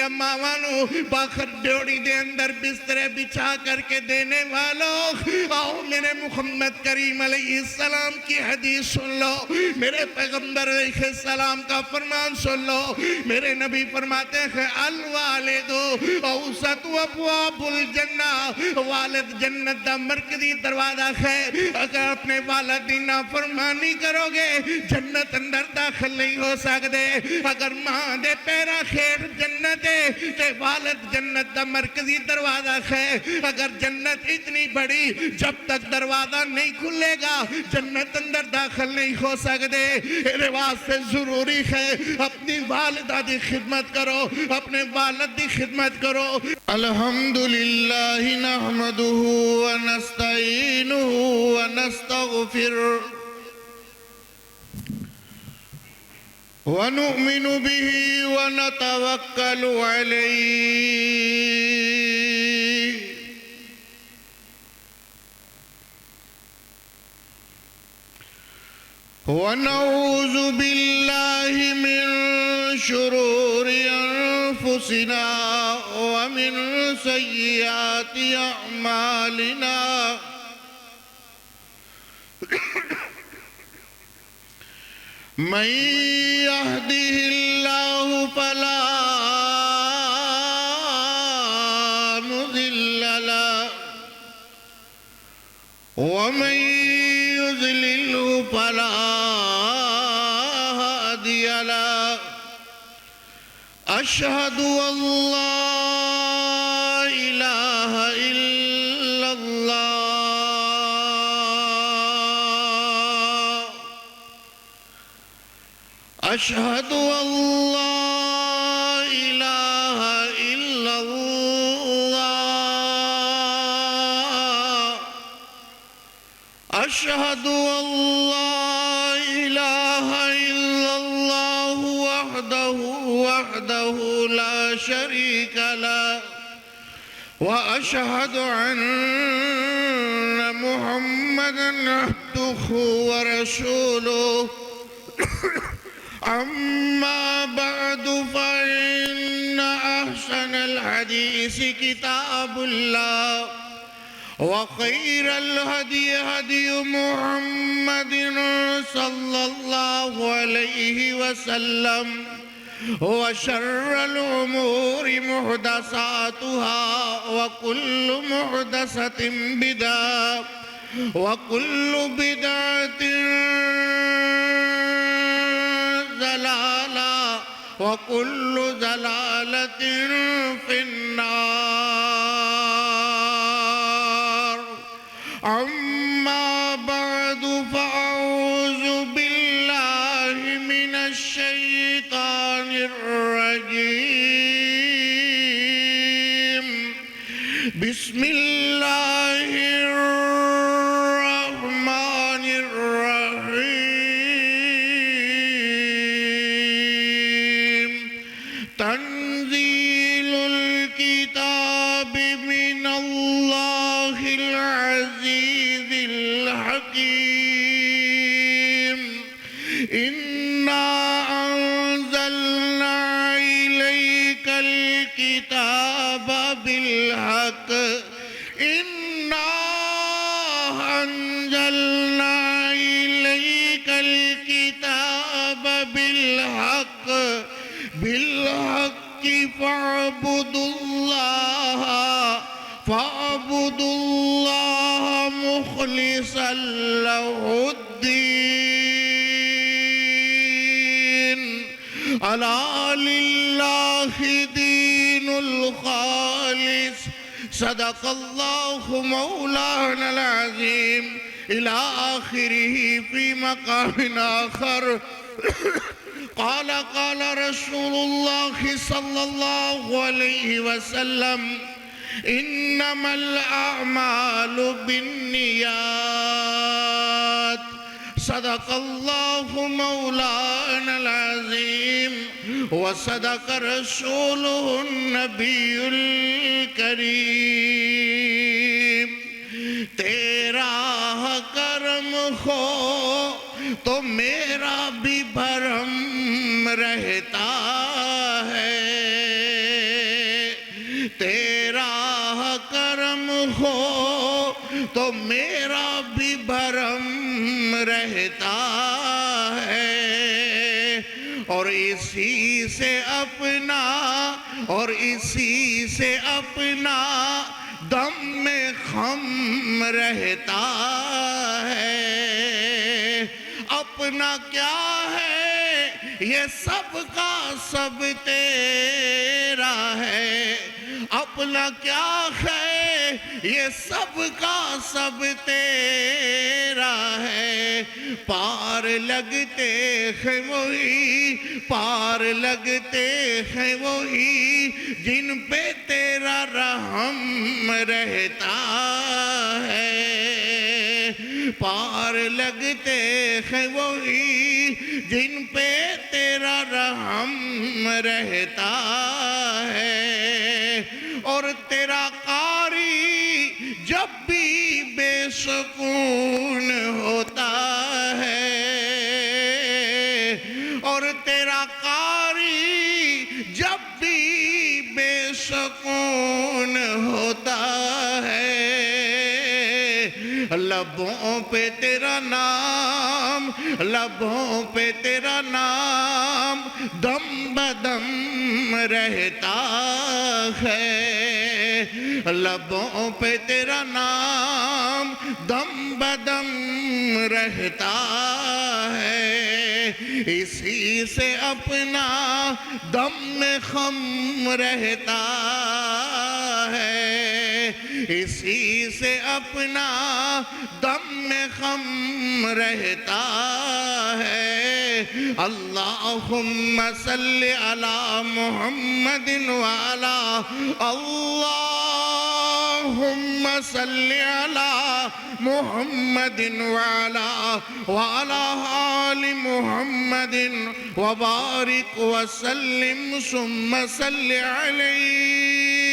اماوانو باخر ڈیوڑی دے اندر بسترے بچھا کر کے دینے والوں آؤ میرے محمد کریم علیہ السلام کی حدیث سن لو، میرے پیغمبر علیہ السلام کا فرمان سن لو۔ میرے نبی فرماتے ہیں الوالدو اوسط ابواب الجنہ، والد جنت دا مرکزی دروازہ ہے، اگر اپنے والدین نافرمانی کرو گے جنت اندر داخل نہیں ہو سکتے۔ اگر ماں دے پیرا خیر جنت ہے تے والد جنت دا مرکزی دروازہ ہے۔ اگر جنت اتنی بڑی جب تک دروازہ نہیں کھلے گا جنت اندر داخل نہیں ہو سکتے۔ میرے واسطے ضروری ہے اپنی والدہ دی خدمت کرو، اپنے والد دی خدمت کرو۔ الحمدللہ نحمدہ ونستعینہ ونستغفر ونؤمن به ونتوکل علیہ ونعوذ باللہ من شرور انفسنا ومن سیئات اعمالنا من يهده الله فلا مضل له ومن يضلله فلا هادي له أشهد أن لا إله إلا الله أشهد أن لا إله إلا الله أشهد أن لا إله إلا الله وحده لا شريك له وأشهد أن محمدًا عبده ورسوله أما بعد فإن أحسن الحديث كتاب الله وخير الهدي هدي محمد صلى الله عليه وسلم وشر الأمور محدثاتها وكل محدثة بدعة وكل بدعة ضلالة وكل ضلالة في النار أما بعد فأعوذ بالله من الشيطان الرجيم بسم الله الرحمن الرحيم تنزيل الكتاب من الله العزيز الحكيم إنا أنزلنا إليك الكتاب بالحق إنا أنزلنا إليك الكتاب بالحق فاعبدوا الله مخلصا له الدين ألا لله دين الخالص صدق الله مولانا العظيم إلى آخره في مقام آخر قال رسول الله صلى الله عليه وسلم إنما الأعمال بالنيات صدق الله مولانا العظيم وصدق رسوله النبي الكريم تیرا کرم ہو تو میرا بھی بھرم رہتا ہے تیرا کرم ہو تو میرا بھی بھرم رہتا ہے، اور اسی سے اپنا دم میں خم رہتا ہے۔ اپنا کیا ہے یہ سب کا سب تیرا ہے، اپنا کیا ہے یہ سب کا سب تیرا ہے۔ پار لگتے ہیں وہی جن پہ تیرا رحم رہتا ہے، پار لگتے ہیں وہی جن پہ تیرا رحم رہتا ہے، اور تیرا قاری جب بھی بے سکون ہوتا ہے، اور تیرا قاری جب بھی بے سکون ہوتا ہے، لبوں پہ تیرا نام دم بدم رہتا ہے، لبوں پہ تیرا نام دم بدم رہتا ہے، اسی سے اپنا دم میں خم رہتا ہے، اسی سے اپنا دم میں خم رہتا ہے۔ اللہم صلی علی محمد وعلا، اللہم صلی علی محمد وعلا آل محمد وبارک وسلم ثم صلی علیہ۔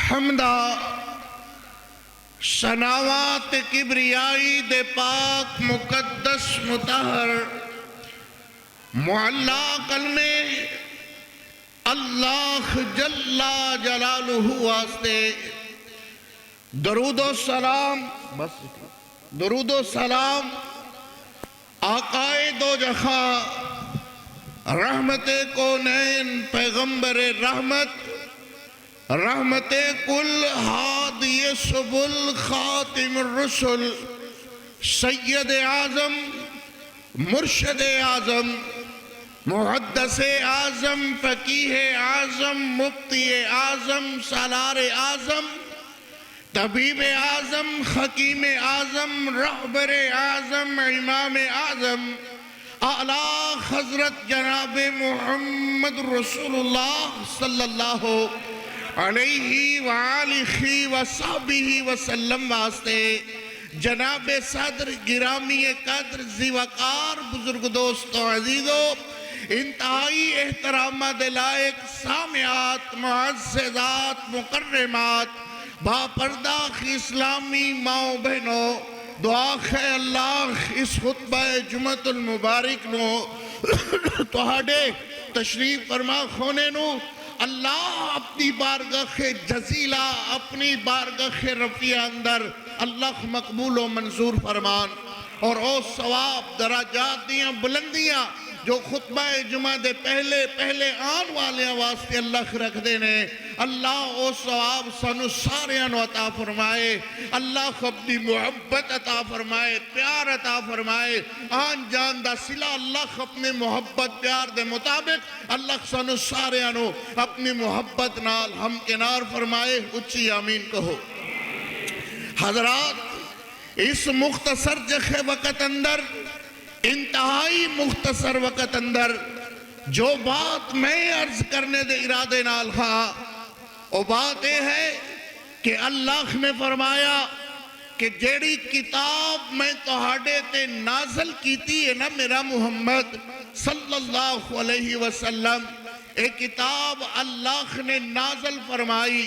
حمدہ سناوات کبریائی دے پاک مقدس مطہر معلا کلمے اللہ جل جلالہ واسطے درود و سلام آقائے دو جہاں رحمت کونین پیغمبر رحمت کل ہادی سبل خاتم الرسل سید اعظم مرشد اعظم محدث اعظم فقیہ اعظم مفتی اعظم سالار اعظم طبیب اعظم حکیم اعظم رہبر اعظم امام اعظم اعلیٰ حضرت جناب محمد رسول اللہ صلی اللہ علیہ وآلہ وصحبہ وسلم واسطے جناب صدر گرامی قدر زیوکار بزرگ دوستو عزیزو انتہائی احترامات لائق سامعات معززات مکرمات باپردہ اسلامی ماں بہنوں دعا ہے اللہ اس خطبہ جمعۃ المبارک نو تہاڈے تشریف فرما خونے نو اللہ اپنی بارگاہ جزیلہ اپنی بارگاہ رفیع اندر اللہ مقبول و منظور فرمان اور او ثواب درجات دیاں بلندیاں جو خطبہ جمعہ دے پہلے آن والے واسطے اللہ رکھ دینے اللہ او ثواب سانو ساریاں نو عطا فرمائے، اللہ اپنی محبت عطا فرمائے، پیار عطا فرمائے، آن جان دا صلہ اللہ اپنے محبت پیار دے مطابق اللہ سانو ساریاں نو اپنی محبت نال ہم کنار فرمائے، اچھی آمین کہو۔ حضرات اس مختصر جخے وقت اندر انتہائی مختصر وقت اندر جو بات میں عرض کرنے دے ارادے نال ہاں وہ بات یہ ہے کہ اللہ نے فرمایا کہ جیڑی کتاب میں تہاڈے تے نازل کیتی ہے نا میرا محمد صلی اللہ علیہ وسلم، ایک کتاب اللہ نے نازل فرمائی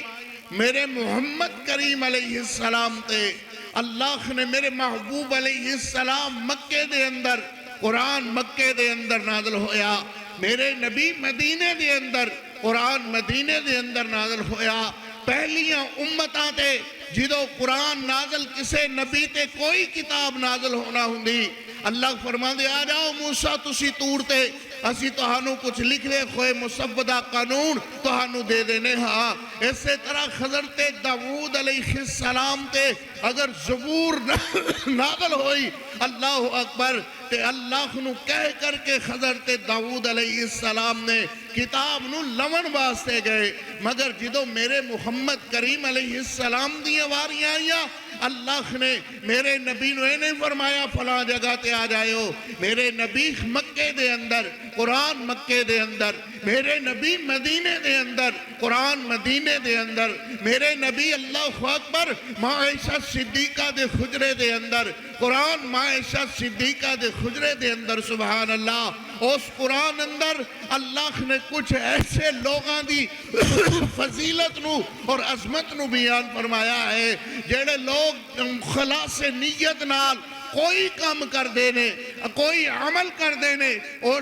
میرے محمد کریم علیہ السلام تے۔ اللہ نے میرے محبوب علیہ السلام مکے دے اندر قرآن مکے دے اندر نازل ہویا، میرے نبی مدینے دے اندر قرآن مدینے دے اندر نازل ہویا۔ پہلیاں امتاں تے جدو قرآن نازل کسے نبی تے کوئی کتاب نازل ہونا ہوندی، اللہ فرماندے آ جاؤ موسیٰ تسی تور تے اسی تہانوں کچھ لکھ دے کوئی مسودہ قانون تہانوں دے دینے ہاں۔ اسی طرح حضرت داؤد علیہ السلام تے اگر زبور نازل ہوئی، اللہ اکبر، تے اللہ نو کہہ کر کے حضرت داؤد علیہ السلام نے کتاب نو لون واسطے گئے، مگر جدو میرے محمد کریم علیہ السلام دیاں واریاں آئیاں، اللہ نے میرے نبی نو نہیں فرمایا فلاں جگہ تے آ جائیو، میرے نبی مکے دے اندر قرآن مکے دے اندر، میرے نبی مدینے دے اندر قرآن مدینے دے اندر، میرے نبی اللہ اکبر عائشہ صدیقہ دے خجرے دے اندر قرآن عائشہ صدیقہ دے خجرے دے اندر، سبحان اللہ۔ اس قرآن اندر اللہ نے کچھ ایسے لوگاں دی فضیلت نو اور عظمت نو بیان فرمایا ہے جڑے لوگ خلاص نیت نال کوئی کام کر دینے، کوئی عمل کر دینے، اور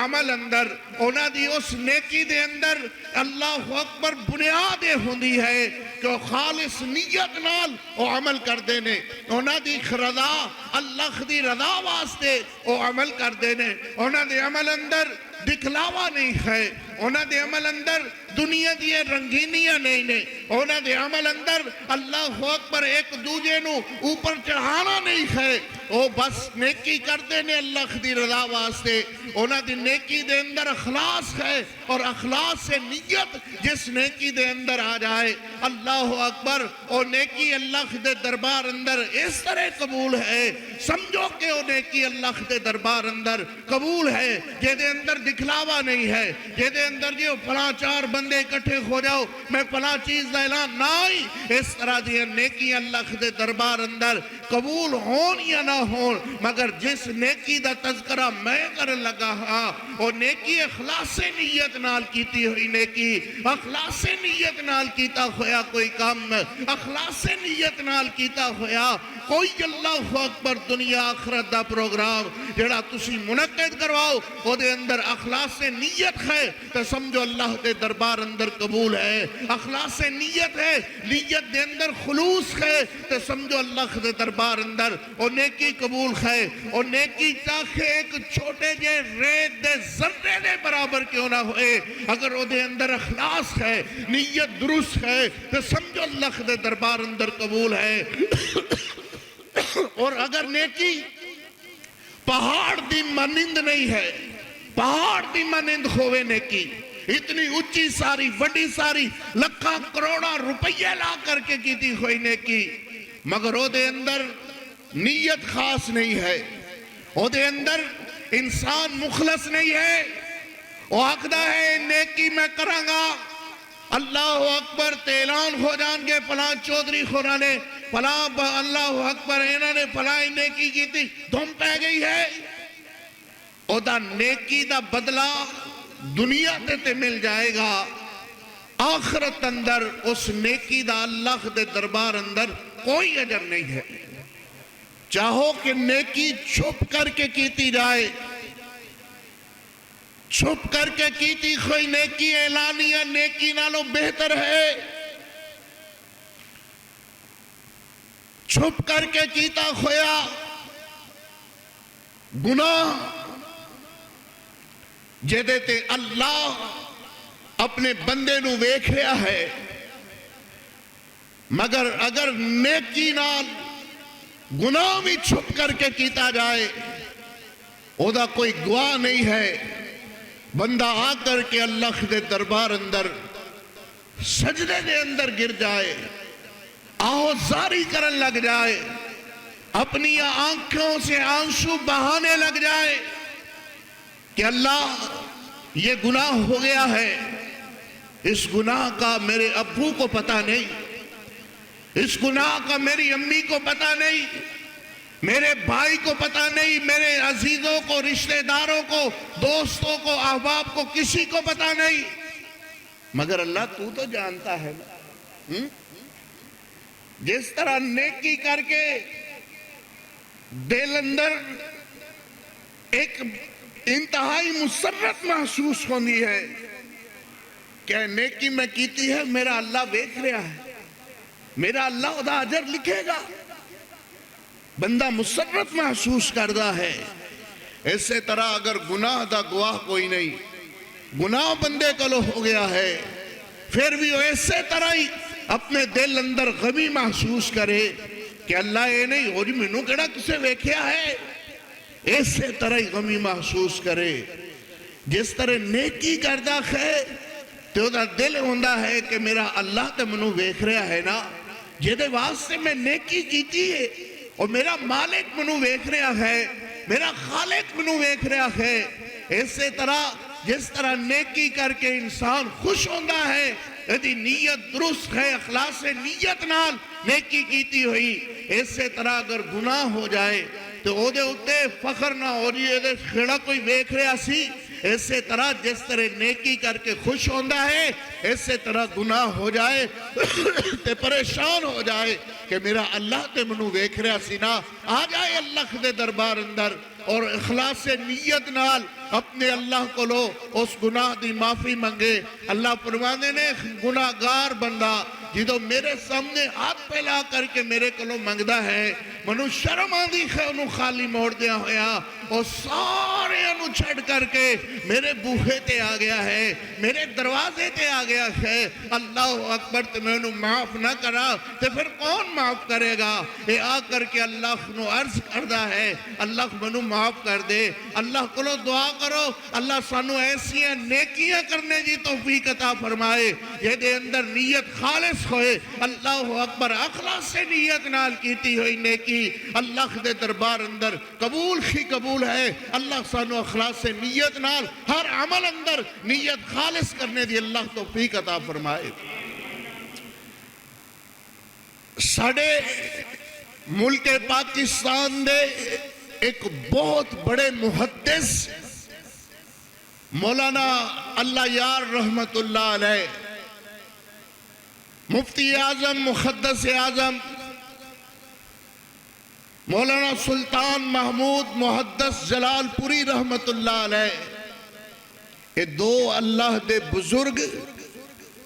عمل اندر اونا دی اس نیکی دے اندر اللہ اکبر بنیاد ہوندی ہے کہ خالص نیت نال او عمل کر دینے، اونا دی رضا اللہ دی رضا واسطے او عمل کر دینے، اونا دی عمل اندر دکھلاوا نہیں ہے، اونا دے عمل اندر دنیا دیئے رنگینیاں نہیں نے، اونا دے عمل اندر اللہ اکبر ایک دوجے نو اوپر چڑھانا نہیں ہے، او بس نیکی کر دینے اللہ دی رضا واسطے۔ اونا دی نیکی دے اندر اخلاص ہے، اور اخلاص سے نیت جس نیکی دے اندر آ جائے اللہ اکبر، او نیکی اللہ دے دربار اندر اس طرح قبول ہے، سمجھو کہ او نیکی اللہ دے دربار اندر قبول ہے، جے دے اندر دکھلاوا نہیں ہے، جے دے اندر جو پلا چار بندے اکٹھے ہو جاؤ میں پلا چیز دا اعلان نہیں، اس طرح دی نیکی اللہ دے دربار اندر قبول ہون یا نہ ہون، مگر جس نیکی دا تذکرہ میں کرن لگا ہاں وہ نیکی اخلاص نیت نال کیتی ہوئی نیکی، اخلاص نیت نال کیتا ہویا کوئی کام، اخلاص نیت نال کیتا ہویا کوئی اللہ اکبر دنیا آخرت دا پروگرام جڑا تسی منعقد کرواؤ وہ دے اندر اخلاص نیت ہے تو سمجھو اللہ دے دربار اندر قبول ہے، اخلاص نیت ہے، نیت دے اندر خلوص ہے تو سمجھو اللہ دے دربار اندر وہ نیکی قبول ہے۔ وہ نیکی چاہے ایک چھوٹے جے ریت دے ذرے دے برابر کیوں نہ ہوئے، اگر وہ دے اندر اخلاص ہے، نیت درست ہے تو سمجھو اللہ دے دربار اندر قبول ہے۔ اور اگر نیکی پہاڑ دی مانند نہیں ہے، پہاڑ دی مانند ہوئے نیکی، اتنی اچھی ساری وڈی ساری لکھاں کروڑا روپیہ لا کر کے کیتی ہوئی نیکی، مگر او دے اندر نیت خاص نہیں ہے، او دے اندر انسان مخلص نہیں ہے، وہ آقدہ ہے نیکی میں کرانگا اللہ اکبر اعلان ہو جان گے پلان چودری خورا نے پلان اللہ اکبر انہوں نے پلان نیکی کی تھی دھم پہ گئی ہے، او دا نیکی دا بدلہ دنیا تے مل جائے گا، آخرت اندر اس نیکی دا اللہ دے دربار اندر کوئی اجر نہیں ہے۔ چاہو کہ نیکی چھپ کر کے کیتی جائے، چھپ کر کے کیتی کوئی نیکی اعلانیہ نیکی نالوں بہتر ہے، چھپ کر کے کیتا کھویا گناہ جدے تے اللہ اپنے بندے نو ویکھ رہا ہے، مگر اگر نیکی نال گناہ بھی چھپ کر کے کیتا جائے او دا کوئی گواہ نہیں ہے، بندہ آ کر کے اللہ دے دربار اندر سجدے دے اندر گر جائے، آہو زاری کرن لگ جائے، اپنی آنکھوں سے آنسو بہانے لگ جائے کہ اللہ یہ گناہ ہو گیا ہے، اس گناہ کا میرے ابو کو پتہ نہیں، اس گناہ کا میری امی کو پتہ نہیں، میرے بھائی کو پتہ نہیں، میرے عزیزوں کو، رشتہ داروں کو، دوستوں کو، احباب کو، کسی کو پتہ نہیں، مگر اللہ تو جانتا ہے نا۔ جس طرح نیکی کر کے دل اندر ایک انتہائی مسرت محسوس ہوندی ہے کہ نیکی میں کیتی ہے میرا اللہ دیکھ رہا ہے، میرا اللہ ادا اجر لکھے گا، بندہ مسرت محسوس کردہ ہے۔ اسی طرح اگر گناہ دا گواہ کوئی نہیں، گناہ بندے کلو ہو گیا ہے، پھر بھی وہ اسی طرح ہی اپنے دل اندر غمی محسوس کرے کہ اللہ یہ نہیں ہو جی مینوں کیڑا کسے ویکھیا ہے، اسی طرح ہی غمی محسوس کرے۔ جس طرح نیکی کردہ ہے تو دا دل ہوندہ ہے کہ میرا اللہ تے منوں ویکھ رہا ہے نا، جدے واسطے میں نیکی کیتی ہے اور میرا مالک منوں ویکھ رہا ہے، میرا خالق منوں ویکھ رہا ہے۔ اسی طرح جس طرح نیکی کر کے انسان خوش ہوندہ ہے، یدی نیت درست ہے، اخلاص نیت نال نیکی کیتی ہوئی، اسی طرح اگر گناہ ہو جائے تو او دے اتے فخر نہ ہو جی اے دے کھڑا کوئی ویکھ رہا سی۔ اسی طرح جس طرح نیکی کر کے خوش ہوندہ ہے، اسی طرح گناہ ہو جائے تے پریشان ہو جائے کہ میرا اللہ تے منو ویکھ رہا سی نا، آ جائے اللہ دے دربار اندر اور اخلاص نیت نال اپنے اللہ کو لو اس گناہ دی معافی منگے۔ اللہ فرماندے نے گناہگار بندہ جدو میرے سامنے ہاتھ پھیلا کر کے میرے کلو منگدا ہے، منو شرم آندی ہے انہوں خالی موڑ دیا ہویا اور سارے انہوں چھڑ کر کے میرے بوہے تے آ گیا ہے، میرے دروازے تے آ گیا ہے۔ اللہ اکبر تے میں انہوں معاف نہ کرا تے پھر کون معاف کرے گا؟ اے آ کر کے اللہ انہوں عرض کردہ ہے اللہ منو معاف کر دے۔ اللہ کلو دعا کرو اللہ سانو ایسیاں نیکیاں کرنے جی توفیق عطا فرمائے یہ دے اندر نیت خالص ہوئے۔ اللہ اکبر، اخلاص سے نیت نال کیتی ہوئی نیکی اللہ دے دربار اندر قبول ہی قبول ہے۔ اللہ سانو اخلاص سے نیت نال ہر عمل اندر نیت خالص کرنے دی اللہ توفیق عطا فرمائے۔ ساڑھے ملک پاکستان دے ایک بہت بڑے محدث مولانا اللہ یار رحمت اللہ علیہ، مفتی اعظم محدث اعظم مولانا سلطان محمود محدث جلال پوری رحمت اللہ علیہ، یہ دو اللہ دے بزرگ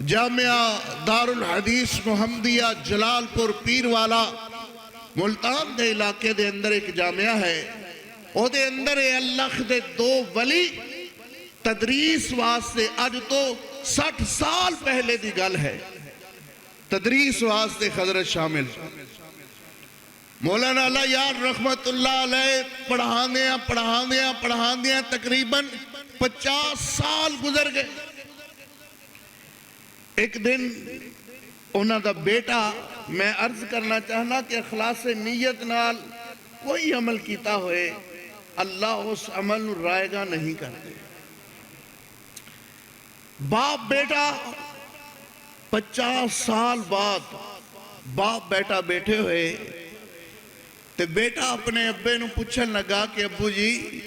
جامعہ دار الحدیث محمدیہ جلال پور پیر والا ملتان دے علاقے دے اندر ایک جامعہ ہے، او دے اندر اے اللہ دے دو ولی تدریس واسطے آج تو 60 سال پہلے دی گل ہے، تدریس واسطے حضرت شامل مولانا اللہ یار رحمت اللہ علیہ پڑھاندیاں تقریباً 50 سال گزر گئے۔ ایک دن انہاں دا بیٹا، میں عرض کرنا چاہنا کہ اخلاص نیت نال کوئی عمل کیتا ہوئے اللہ اس عمل رائے گا نہیں کرتے۔ باپ بیٹا 50 سال بعد باپ بیٹا بیٹھے ہوئے تے بیٹا اپنے ابے نو پوچھن لگا کہ ابو جی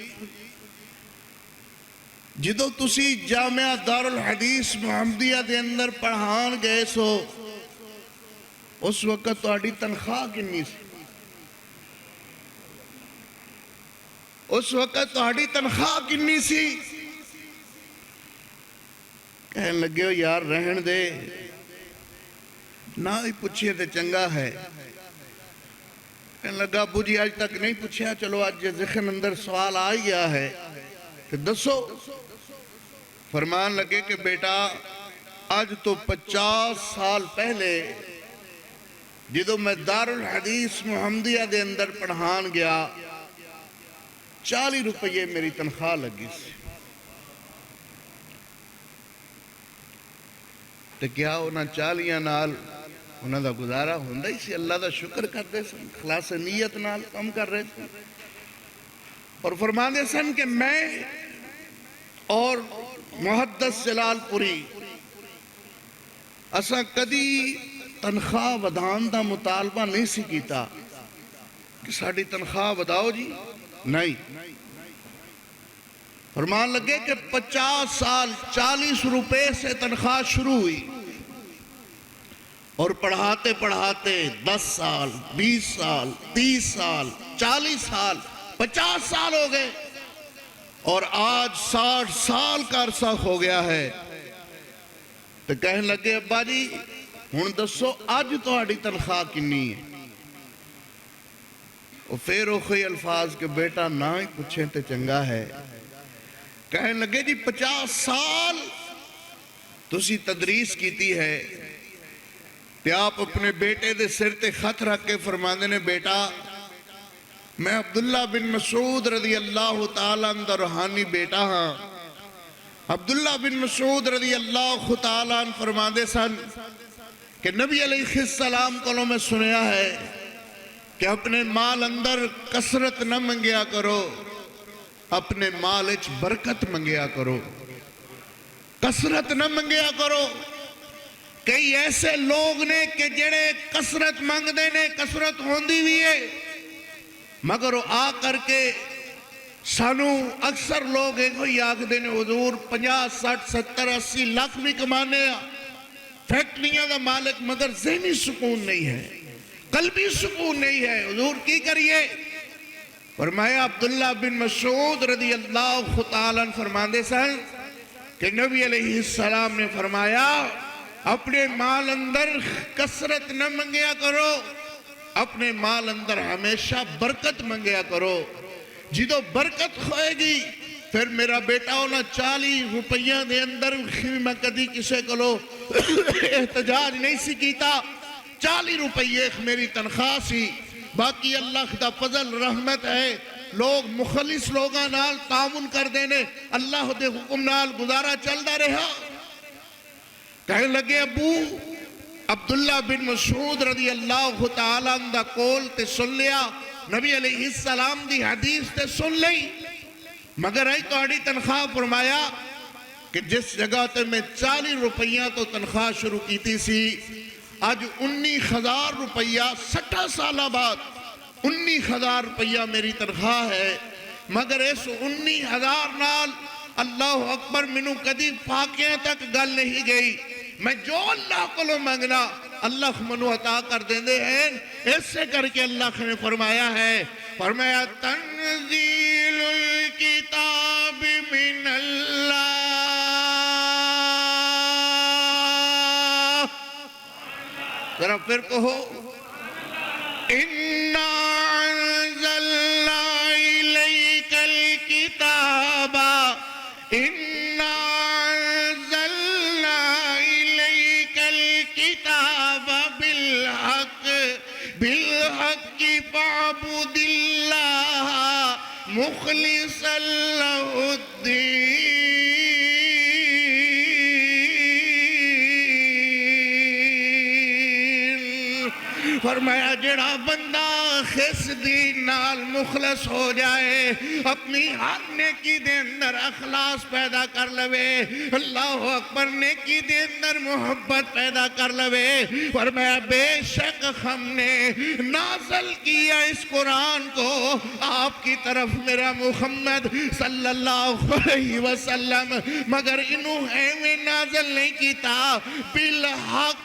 جدو تسی جامعہ دار الحدیث محمدیہ دے اندر پڑھان گئے سو اس وقت تہاڈی تنخواہ کنی سی؟ اس وقت تہاڈی تنخواہ کنی سی؟ کہنے لگے ہو یار رہن دے، نہ ہی پوچھئے تے چنگا ہے۔ کہنے لگا ابو جی آج تک نہیں پوچھیا، چلو آج ذہن اندر سوال آ گیا ہے کہ دسو۔ فرمان لگے کہ بیٹا آج تو 50 سال پہلے جدو میں دار الحدیث محمدیہ دے اندر پڑھان گیا 40 روپے میری تنخواہ لگی سی، تو کیا انہاں 40 نال انہاں دا گزارا ہوندہ ہی سی؟ اللہ دا شکر کرتے سن، خلاص نیت نال کم کر رہے سن، اور فرماندے سن کہ میں اور محدث جلال پوری اساں کدی تنخواہ ودان دا مطالبہ نہیں سی کیتا کہ ساڑھی تنخواہ وداؤ جی، نہیں۔ فرمان لگے کہ 50 سال 40 روپے سے تنخواہ شروع ہوئی اور پڑھاتے پڑھاتے 10 سال 20 سال 30 سال 40 سال 50 سال ہو گئے۔ اور آج 60 سال کا عرصہ ہو گیا ہے تو کہنے لگے ابا جی ہن دسو اج تہاڈی تنخواہ کنی ہے؟ اور پھر وہی الفاظ کہ بیٹا نہ ہی پوچھیں تے چنگا ہے۔ کہنے لگے جی 50 سال تسی تدریس کیتی ہے تے آپ اپنے بیٹے دے سر تے خط رکھ کے فرماندے نے بیٹا میں عبداللہ بن مسعود رضی اللہ تعالیٰ عنہ دا روحانی بیٹا ہاں۔ عبداللہ بن مسعود رضی اللہ تعالیٰ عنہ فرماندے سن کہ نبی علیہ السلام کو میں سنیا ہے کہ اپنے مال اندر کثرت نہ منگیا کرو، اپنے مال اچ برکت منگیا کرو، کثرت نہ منگیا کرو۔ کئی ایسے لوگ نے کہ جڑے کثرت منگ دینے، کثرت ہوندی بھی ہے مگر وہ آ کر کے سانو اکثر لوگ ایک ہوئی آکھ دینے حضور 50 60 70 80 لاکھ بھی کمانے فیکٹریاں دا مالک مگر ذہنی سکون نہیں ہے، قلبی سکون نہیں ہے، حضور کی کریے؟ فرمایا عبداللہ بن مسعود رضی اللہ تعالیٰ عنہ فرماندے سن کہ نبی علیہ السلام نے فرمایا اپنے مال اندر کثرت نہ منگیا کرو، اپنے مال اندر ہمیشہ برکت منگیا کرو۔ جدو برکت ہوئے گی پھر میرا بیٹا ہونا 40 روپیہ دے اندر میں کدی کسے کلو احتجاج نہیں سی کیتا، 40 روپیہ میری تنخواہ سی، باقی اللہ دا فضل رحمت ہے، لوگ مخلص لوگاں نال تعاون کر دینے، اللہ دے حکم نال گزارا چلدا رہا۔ کہنے لگے ابو عبداللہ بن مسعود رضی اللہ تعالیٰ عنہ دا کول تے سن لیا، نبی علیہ السلام دی حدیث تے سن لئی، مگر آئی تو آڑی تنخواہ فرمایا کہ جس جگہ تے میں 40 روپیہ تو تنخواہ شروع کیتی سی آج 19,000 روپیہ 60 سالہ بعد 19,000 روپیہ میری تنخواہ ہے، مگر اس 19,000 نال اللہ اکبر منو کدی پاکیاں تک گل نہیں گئی، میں جو اللہ کو لو مانگنا اللہ منو عطا کر دیندے ہیں۔ اس سے کر کے اللہ نے فرمایا ہے، فرمایا تنزیل الکتاب من اللہ، ذرا پھر کہو اِنَّا أَنزَلْنَا إِلَيْكَ الْكِتَابَ إِنَّا أَنزَلْنَا إِلَيْكَ الْكِتَابَ بِالْحَقِّ فَاعْبُدِ اللَّهَ مُخْلِصًا لَهُ الدِّينَ۔ فرمایا جڑا بندہ خس دین نال مخلص ہو جائے، اپنی ہر نیکی دے اندر اخلاص پیدا کر لوے، اللہ اکبر نیکی دے اندر محبت پیدا کر لوے۔ فرمایا بے شک ہم نے نازل کیا اس قرآن کو آپ کی طرف میرا محمد صلی اللہ علیہ وسلم، مگر انہوں ایویں نازل نہیں کیتا، بالحق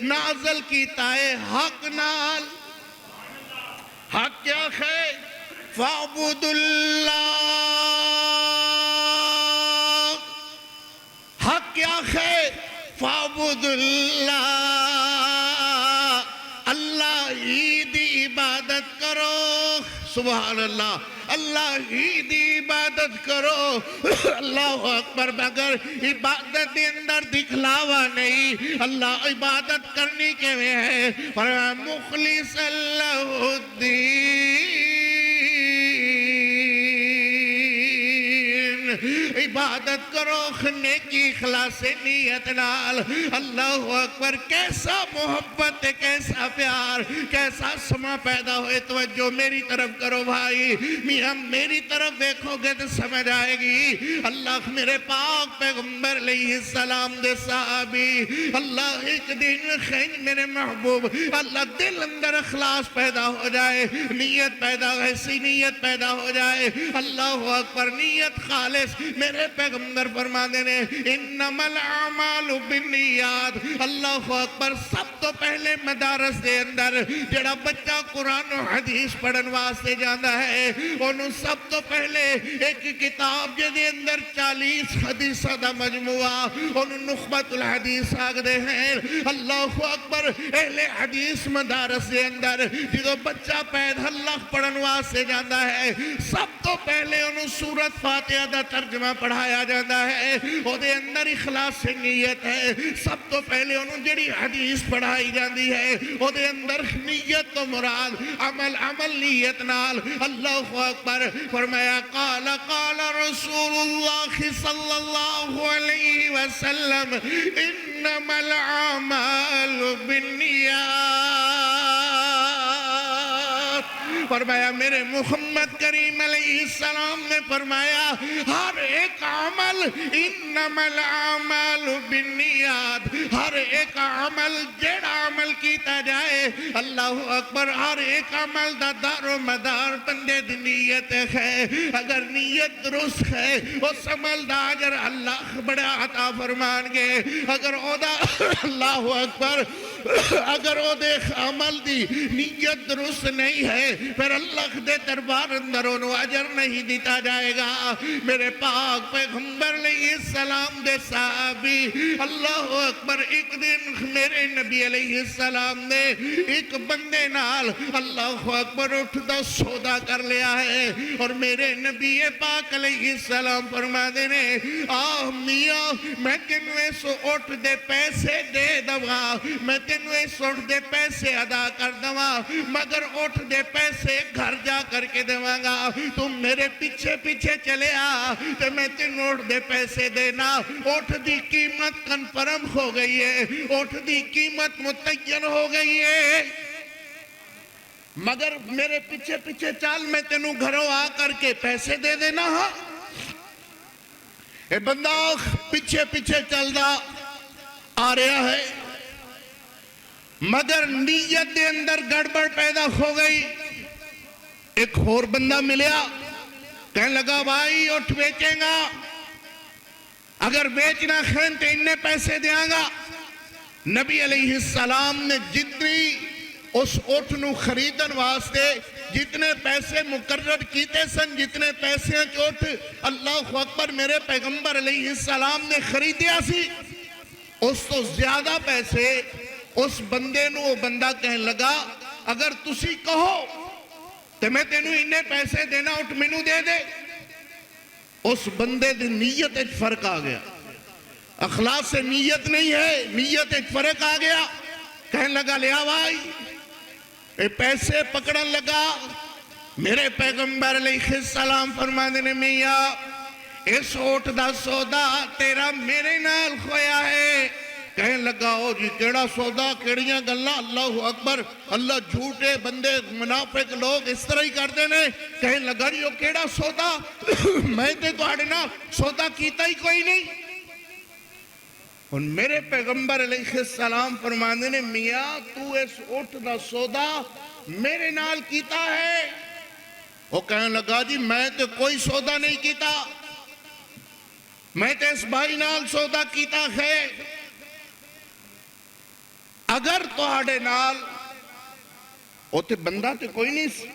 نازل کیتا ہے، حق نال۔ حق کیا ہے؟ فَاعْبُدُ اللَّهِ۔ حق کیا ہے؟ فَاعْبُدُ اللَّهِ، اللہ ہی دی عبادت کرو، سبحان اللہ، اللہ ہی دی عبادت کرو، اللہ اکبر، مگر عبادت دے اندر دکھلاوا نہیں، اللہ عبادت کرنی کے میں ہے، فرمایا مخلص اللہ الدین، عبادت کرو نیکی اخلاص نیت نال، اللہ اکبر، کیسا محبت، کیسا پیار، کیسا سما پیدا ہوئے، توجہ میری طرف کرو بھائی، میاں میری طرف دیکھو گے تو سمجھ آئے گی، اللہ میرے پاک پیغمبر علیہ السلام دے صحابی، اللہ ایک دن خین میرے محبوب، اللہ دل اندر اخلاص پیدا ہو جائے، نیت پیدا، ایسی نیت پیدا ہو جائے، اللہ اکبر، نیت خالص حارث میرے پیغمبر فرما دینے انما الاعمال بالنیات اللہ اکبر سب تو پہلے مدارس دے اندر جڑا بچہ قرآن و حدیث پڑھن واسطے جاندہ ہے انہوں سب تو پہلے ایک کتاب جدے اندر 40 حدیثہ دا مجموعہ انہوں نخبت الحدیث آگ دے ہیں اللہ اکبر اہل حدیث مدارس دے اندر جدو بچہ پید اللہ پڑھن واسطے جاندہ ہے سب تو پہلے انہوں سورت فاتحہ دا ترجمہ پڑھایا جاندہ ہے او دے اندر اخلاص سے نیت ہے سب تو پہلے انہوں جڑی حدیث پڑھائی جاندی ہے او دے اندر نیت تو مراد عمل نیت نال اللہ اکبر فرمایا قال رسول اللہ صلی اللہ علیہ وسلم انما الاعمال بالنیات فرمایا میرے محمد کریم علیہ السلام نے فرمایا ہر ایک عمل انما الاعمال بالنیات ہر ایک عمل جڑا عمل کیتا جائے اللہ اکبر ہر ایک عمل دا دار و مدار بندے دی نیت ہے اگر نیت درست ہے اس عمل دا اگر اللہ بڑا عطا فرمان گے اگر او دا اللہ اکبر اگر او دے عمل دی نیت درست نہیں ہے پھر اللہ دے دربار اندر انہوں اجر نہیں دیتا جائے گا میرے پاک پیغمبر علیہ السلام دے صحابی اللہ اکبر ایک دن میرے نبی علیہ السلام نے ایک بندے نال اللہ اکبر اٹھتا سودا کر لیا ہے اور میرے نبی پاک علیہ السلام فرما دینے میاں میں تنوے سو اٹھ دے پیسے دے دوا میں تنوے سو اٹھ دے پیسے ادا کر دوا مگر اٹھ دے پیسے گھر جا کر کے دوا گا تم میرے پیچھے پیچھے چلے تو میں تین اٹھ دے پیسے دینا اٹھ دی قیمت کنفرم ہو گئی ہے اٹھ دی قیمت متعین ہو گئی ہے مگر میرے پیچھے پیچھے چال میں تینوں گھروں آ کر کے پیسے دے دینا ہاں اے بندہ پیچھے پیچھے چل دا آ رہا ہے مگر نیت دے اندر گڑبڑ پیدا ہو گئی ایک اور بندہ ملیا کہنے لگا بھائی اٹھ بیچیں گا اگر بیچنا خین تو انہیں پیسے دیاں گا نبی علیہ السلام نے جتنی اس اٹھ نو خریدن واسطے جتنے پیسے مقرر کیتے سن جتنے پیسے اٹھ اللہ اکبر میرے پیغمبر علیہ السلام نے خریدیا سی اس تو زیادہ پیسے اس بندے نو وہ بندہ کہنے لگا اگر تسی کہو تو میں تینوں انہیں پیسے دینا اٹھ منو دے دے اس بندے دی نیت ایک فرق آ گیا اخلاص سے نیت نہیں ہے نیت ایک فرق آ گیا کہنے لگا لیا بھائی اے پیسے پکڑن لگا میرے پیغمبر علیہ السلام فرما دینے میاں اس اٹھ دا سودا تیرا میرے نال کھویا ہے کہنے لگا او جی کیڑا سودا کیڑیاں گلہ اللہ اکبر اللہ جھوٹے بندے منافق لوگ اس طرح ہی کر دینے کہنے لگا جی کیڑا سودا میں تے تو آڑنا سودا کیتا ہی کوئی نہیں اور میرے پیغمبر علیہ السلام فرمانے نے میاں تو اس اٹھ دا سودا میرے نال کیتا ہے وہ کہنے لگا جی میں تے کوئی سودا نہیں کیتا میں تے اس بھائی نال سودا کیتا ہے اگر تو آڑے نال وہ تے بندہ تے کوئی نہیں سی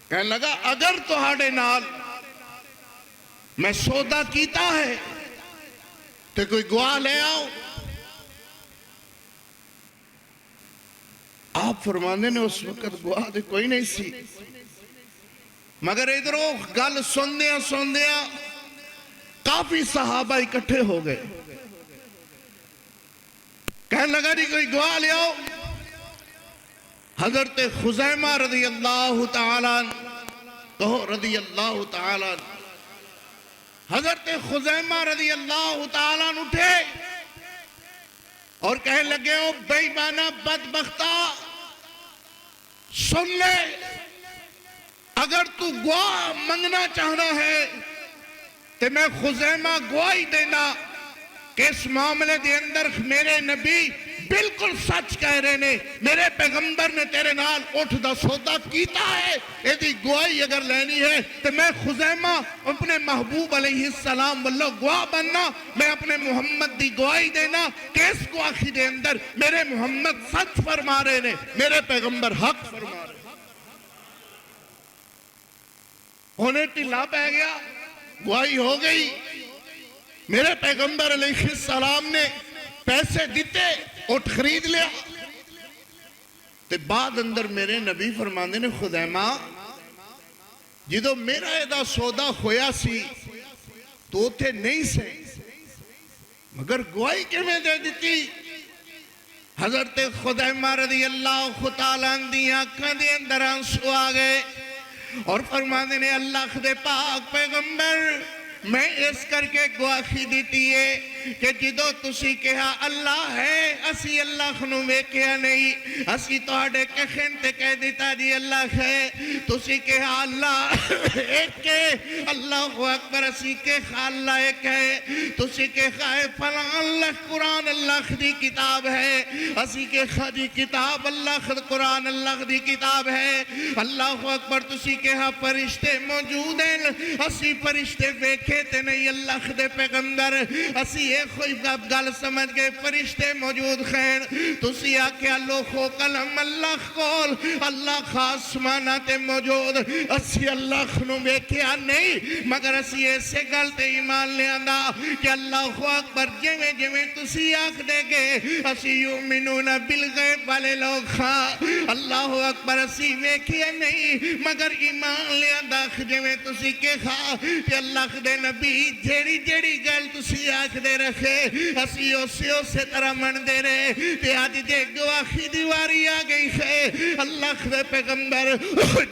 کہنے لگا اگر تو آڑے نال میں سودا کیتا ہے تے کوئی گواہ لے آؤ آپ فرمانے نے اس وقت گواہ دے کوئی نہیں سی مگر ادھروں گل سن دیا کافی صحابہ اکٹھے ہو گئے کہنے لگا جی کوئی گواہ لے آؤ حضرت خزیمہ رضی اللہ تعالیٰ کہو رضی اللہ تعالیٰ حضرت خزیمہ رضی اللہ تعالیٰ اٹھے اور کہنے لگے ہو بے ایمانہ بدبختہ سن لے اگر تو گواہ منگنا چاہنا ہے تو میں خزیمہ گواہی دینا کہ اس معاملے دے اندر میرے نبی بالکل سچ کہہ رہے نے میرے پیغمبر نے تیرے نال اٹھ دا سودا کیتا ہے ایدی گواہی اگر لینی ہے تو میں خزیمہ اپنے محبوب علیہ السلام واللہ گواہ بننا میں اپنے محمد دی گواہی دینا کہ اس گواہی دے اندر میرے محمد سچ فرما رہے نے میرے پیغمبر حق فرما رہے ہونے ٹھلا پہ گیا گواہی ہو گئی میرے پیغمبر علیہ السلام نے پیسے دیتے اٹھ خرید لیا تے بعد اندر میرے نبی فرماندے نے خزیمہ جدو میرا ایدہ سودا ہویا سی تو تھے نہیں سے مگر گواہی کے میں دے دیتی حضرت خزیمہ رضی اللہ تعالیٰ دی آنکھاں دے اندر آنسو آگئے اور فرماندے نے اللہ خدے پاک پیغمبر میں اس کر کے گواہی دیتی ہے کہ جدو تسی کہا اللہ ہے اسی اللہ خنو ویکیا نہیں اسی توڑے کہن تے کہہ دیتا جی اللہ ہے تسی کہا اللہ ایک ہے اللہ اکبر اسی کہا اللہ ایک ہے تسی کہا فلاں اللہ قرآن اللہ دی کتاب ہے اسی کہا جی کتاب اللہ خد قرآن اللہ دی کتاب ہے اللہ اکبر تسی کہا فرشتے موجود ہیں اسی فرشتے ویکے تے نہیں اللہ خدے پیغمبر اسی ایک خوئی گل سمجھ گئے فرشتے موجود خیر تسی آکھیا لوخو کلم اللہ قول اللہ خاص ماناتے موجود اسی اللہ خنو بیکیا نہیں مگر اسی ایسے گلتے ایمان لے آندہ کہ اللہ اکبر جویں جویں تسی آکھ دے گے اسی یومنون بالغیب والے لوگ خواہ اللہ اکبر اسی بیکیا نہیں مگر ایمان لے آندہ جویں تسی کے خواہ کہ اللہ خدے نبی جیڑی جیڑی گل تسی آکھ دے رکھے اسی اسے طرح من دے رہے تے آج جے گواہی دیواری آگئی ہے اللہ خدے پیغمبر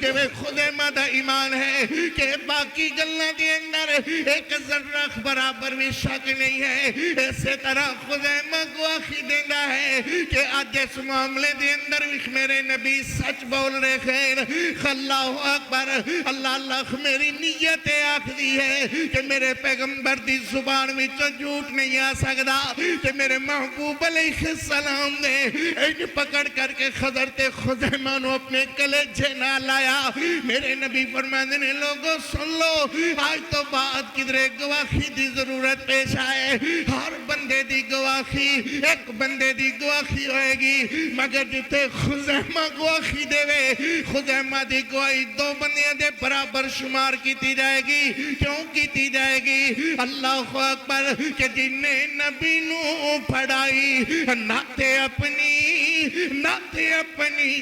جویں خدے مدہ ایمان ہے کہ باقی گلنا دی اندر ایک ذرہ برابر بھی شک نہیں ہے ایسے طرح خدے مدہ گواہی دینا ہے کہ آج اس معاملے دی اندر میرے نبی سچ بول رہے خیر اللہ اکبر اللہ میری نیت آکھ دی ہے کہ میرے پیغمبر دی زبان میں جھوٹ نہیں آ سکتا کہ میرے محبوب علیہ السلام نے ایک پکڑ کر کے حضرت خزیمہ نو اپنے کلیجے نہ لایا میرے نبی فرمانے نے لوگوں سن لو آج تو بعد کدھرے گواہی دی ضرورت پیش آئے ہر بندے دی گواہی ایک بندے دی گواہی ہوئے گی مگر جتے خزیمہ گواہی دے وے خزیمہ دی گواہی دو بندے دے برابر شمار کیتی جائے گی کیوں کیتی جائے گی اللہ اکبر کہ جن نے نبی نو پڑھائی ناتے اپنی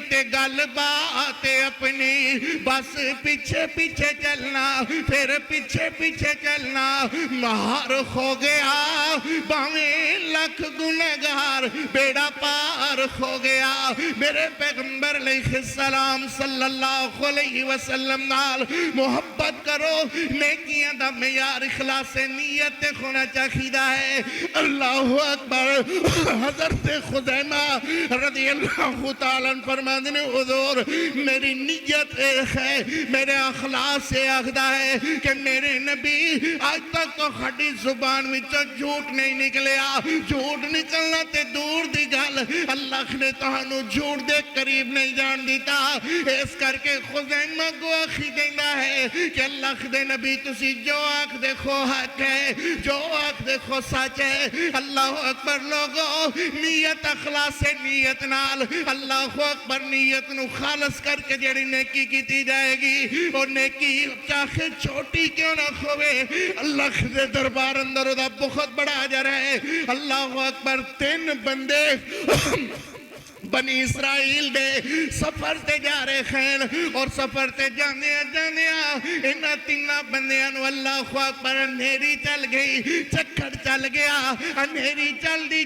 تے گل باتے اپنی بس پیچھے پیچھے چلنا پھر پیچھے پیچھے چلنا مہار ہو گیا باویں لکھ گنہگار بیڑا پار ہو گیا میرے پیغمبر علیہ السلام صلی اللہ علیہ وسلم نال محبت کرو نیکیاں دا معیار اخلاص نیت ہونا چاہیدہ ہے اللہ اکبر حضرت خزیمہ رضی اللہ تعالیٰ فرمانے نے حضور میری نیت ہے میرے اخلاص سے آخدہ ہے کہ میرے نبی آج تک تو کھڑی زبان میں جھوٹ نہیں نکلیا جھوٹ نکلنا تے دور دی گل اللہ نے تہانو جھوٹ دے قریب نہیں جان دیتا اس کر کے خزیمہ گواہی دینا ہے کہ اللہ دے نبی تسی جو آنکھ دیکھو حق ہے جو آنکھ دیکھو سچ ہے اللہ اکبر لوگوں نیت اخلاص سے نیت نال اللہ اکبر نیت نو خالص کر کے جڑی نیکی کیتی جائے گی اور نیکی چاہے چھوٹی کیوں نہ ہوئے اللہ دے دربار اندر دا بہت بڑا اجر ہے اللہ اکبر 3 بندے بنی اسرائیل دے سفر تے جا رہے خیر اور سفر تے جانے انہا 3 بندیاں نو اللہ اکبر انہیری چل گئی چکر چل گیا انہیری چل دی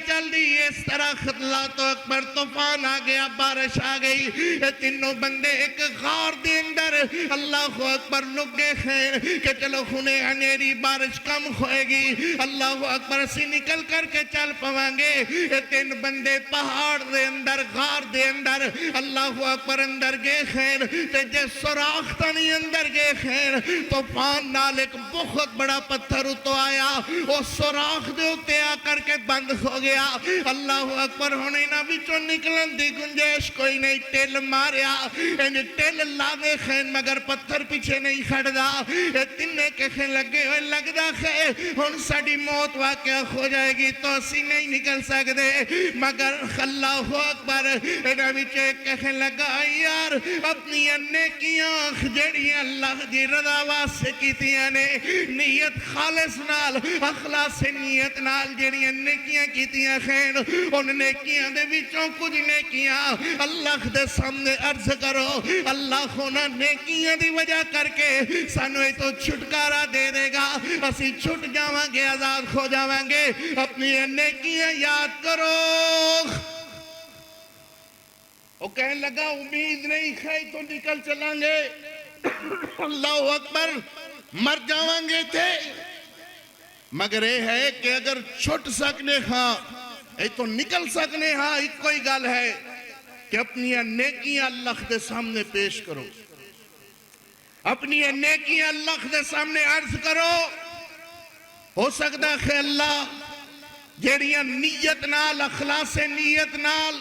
اس طرح اللہ تو اکبر طوفان آ گیا بارش آ گئی یہ 3 بندے ایک غار دے اندر اللہ اکبر لگ گئے خیر کہ چلو خنے انہیری بارش کم ہوئے گی اللہ اکبر سے نکل کر کے چل پوانگے یہ 3 بندے پہاڑ دے اندر غار دے اندر اللہ اکبر اندر گئے خیر تے جے سوراخ تانی اندر گئے خیر طوفان نال ایک بہت بڑا پتھر اتو آیا وہ سوراخ دے اتے آ کر کے بند ہو گیا اللہ اکبر ہونے نہ بچوں نکلن دی گنجائش کوئی نہیں ٹیل ماریا انہیں ٹیل لا دے خیر مگر پتھر پیچھے نہیں کھڑ دا تینے کے خیر لگے ہوئے لگ دا خیر ہن ساڑی موت واقعہ ہو جائے گی تو اسی نہیں نکل سکتے مگر اللہ اکبر انہیں بچے کہنے لگا یار اپنی نیکیاں جڑی اللہ دی رضا واسطے کیتیاں نے نیت خالص نال اخلاص نیت نال جڑی نیکیاں کیتیاں خیر ان نیکیاں دے وچوں کچھ نیکیاں اللہ دے سامنے عرض کرو اللہ ہونا نیکیاں دی وجہ کر کے سانوے تو چھٹکارا دے دے گا اسی چھٹ جاواں گے آزاد ہو جاواں گے اپنی نیکیاں یاد کرو وہ کہنے لگا امید نہیں کھائی تو نکل چلیں گے اللہ اکبر مر جاؤں گے تھے مگر یہ ہے کہ اگر چھٹ سکنے ہاں یہ تو نکل سکنے ہاں ایک کوئی گل ہے کہ اپنی نیکیاں اللہ دے سامنے پیش کرو اپنی نیکیاں اللہ دے سامنے عرض کرو ہو سکتا ہے اللہ جیڑیاں نیت نال اخلاص نیت نال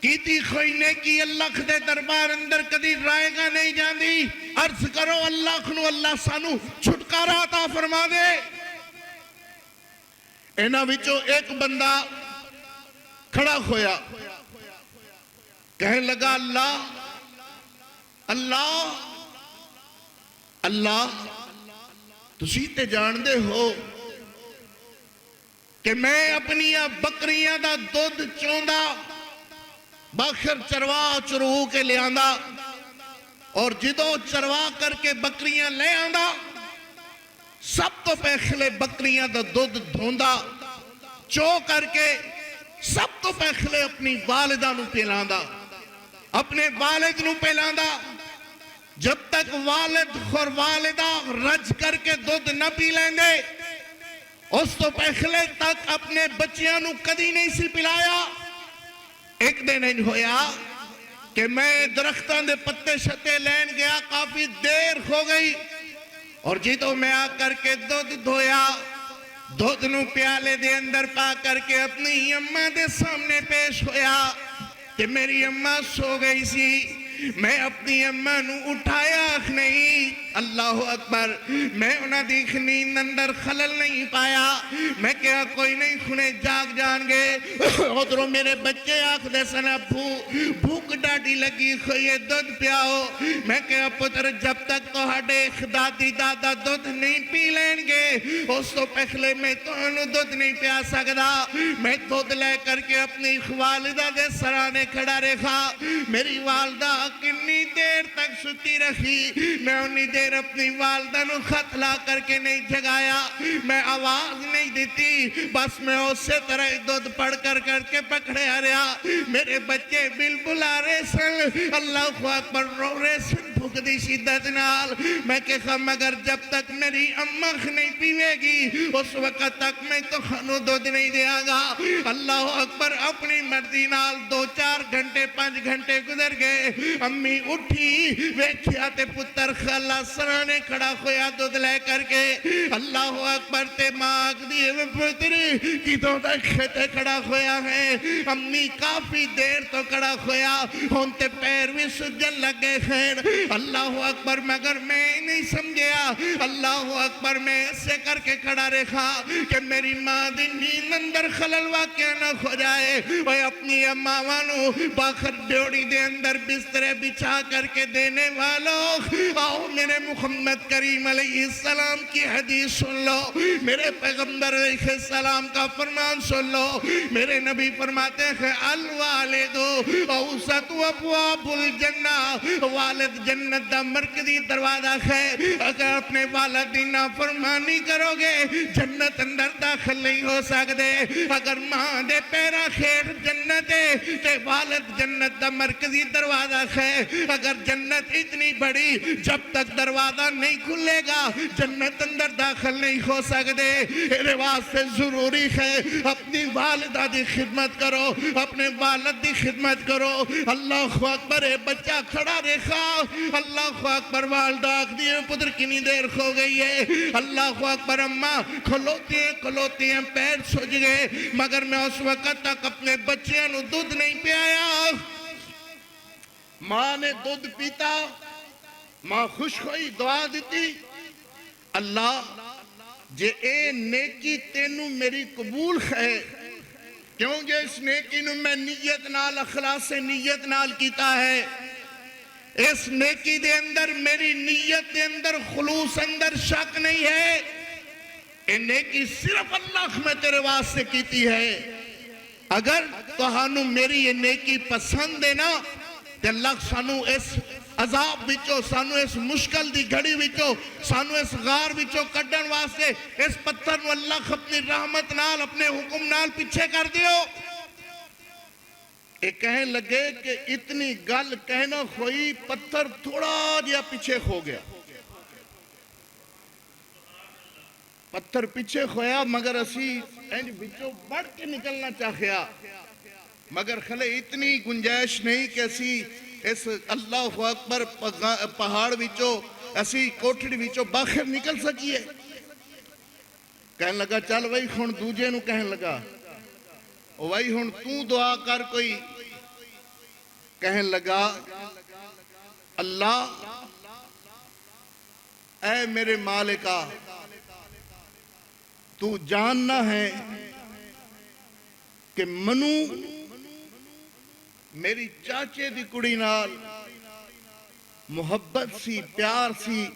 کیتی خوئی نیکی اللہ دے دربار اندر کدی رائے گا نہیں جاندی عرض کرو اللہ نو اللہ سانو چھٹکارا عطا فرما دے انہاں وچوں ایک بندہ کھڑا ہویا کہنے لگا اللہ اللہ اللہ تسی تے جان دے ہو کہ میں اپنی بکریاں دا دودھ چوندا باخر چروا چرو کے لے آندہ اور جدو چروا کر کے بکریاں لے آندہ سب تو پہلے بکریاں دا دودھ دھوندا چو کر کے سب تو پہلے اپنی والدہ نو پہلاندہ اپنے والد نو پہلاندہ جب تک والد اور والدہ رج کر کے دودھ نہ پی لیندے اس تو پہلے تک اپنے بچیاں نو کدی نہیں سی پلایا ایک دن نہیں ہویا کہ میں درختان دے پتے شتے لین گیا کافی دیر ہو گئی اور جی تو میں آ کر کے دودھ دھویا دودھ نو پیالے دے اندر پا کر کے اپنی اماں دے سامنے پیش ہویا کہ میری اماں سو گئی سی میں اپنی اماں نو اٹھایا نہیں اللہ اکبر میں انہاں دیکھ نیند اندر خلل نہیں پایا میں کیا کوئی نہیں کھنے جاگ جان گے ادھروں میرے بچے آنکھ دے سنا بھوک ڈاڈی لگی خوئے دودھ پیاؤ میں کیا پتر جب تک تو ہڈے دادی دادا دودھ نہیں پی لیں گے اس تو پہلے میں تو انہوں دودھ نہیں پیا سکتا میں دودھ لے کر کے اپنی والدہ دے سرانے کھڑا رکھا میری والدہ کنی دیر تک ستی رکھی میں انہی دیر اپنی والدہ نو خط لا کر کے نہیں جگایا میں آواز نہیں دیتی بس میں اسے طرح دودھ پڑھ کر کے پکڑے آ رہا میرے بچے بالکل آ رہے سن اللہ اکبر رو رہے سن بھوک دی شدت نال میں کہا مگر جب تک میری اماں نہیں پیوے گی اس وقت تک میں تو خانو دودھ نہیں دیا گا اللہ اکبر اپنی مرضی نال 2-4 گھنٹے 5 گھنٹے گزر گئے امی اٹھی ویکھیا تے پتر خلا سرانے کھڑا ہویا دودھ لے کر کے اللہ اکبر تے ماغ دیئے میں پتری کی تو دکھتے کھڑا ہویا ہے امی کافی دیر تو کھڑا ہویا ہونتے پیر بھی سجن لگے خیر اللہ اکبر مگر میں نہیں سمجھیا اللہ اکبر میں ایسے کر کے کھڑا رکھا کہ میری ماں دن نیند اندر خلل واقعہ نہ ہو جائے وہ اپنی اماوانو باخر ڈیوڑی دے اندر بسترے بچھا کر کے دینے والوں آؤ میرے محمد کریم علیہ السلام کی حدیث سن لو میرے پیغمبر علیہ السلام کا فرمان سن لو میرے نبی فرماتے ہیں الوالدو اوسط ابواب الجنہ والد جنت دا مرکزی دروازہ ہے، اگر اپنے والد دی نافرمانی کرو گے جنت اندر داخل نہیں ہو سکتے۔ اگر ماں دے پیرا خیر جنت ہے تے والد جنت دا مرکزی دروازہ ہے۔ اگر جنت اتنی بڑی جب تک دروازہ نہیں کھلے گا جنت اندر داخل نہیں ہو سکتے۔ میرے واسطے ضروری ہے اپنی والدہ دی خدمت کرو، اپنے والد دی خدمت کرو۔ اللہ اکبر، اے بچہ کھڑا رکھا، اللہ اکبر، والدہ آکھدی ہے پتر کنی دیر ہو گئی ہے، اللہ اکبر، اماں کھلوتی ہیں پیر سج گئے، مگر میں اس وقت تک اپنے بچے نو دودھ نہیں پیایا۔ ماں نے دودھ پیتا، ماں خوش ہوئی، دعا دیتی، اللہ جے اے نیکی تینوں میری قبول ہے، کیونکہ اس نیکی نو میں نیت نال، اخلاص سے نیت نال کیتا ہے، اس نیکی دے اندر میری نیت دے اندر خلوص اندر شک نہیں ہے، اے نیکی صرف اللہ میں تیرے واسطے کیتی ہے۔ اگر تہانو میری یہ نیکی پسند ہے نا تے اللہ سانو اس عذاب وچوں، سانو اس مشکل دی گھڑی وچوں، سانو اس غار وچوں کڈن واسطے اس پتھر نو اللہ اپنی رحمت نال، اپنے حکم نال پیچھے کر دیو۔ ایک کہنے لگے کہ اتنی گل کہنا ہوئی، پتھر تھوڑا جیا پیچھے ہو گیا، پتھر پیچھے ہویا، مگر اسی انج بچوں بڑھ کے نکلنا چاہیا، مگر خلے اتنی گنجائش نہیں کہ اسی اس اللہ اکبر پہاڑ وچوں، اسی کوٹھڑی وچوں باہر نکل سکیے۔ کہنے لگا چل وہی ہن دوجے نو کہنے لگا وہی ہن تو دعا کر کوئی۔ کہنے لگا اللہ اے میرے مالکا، تو جاننا ہے کہ منو میری چاچے دی کڑی نال محبت سی، پیار سی،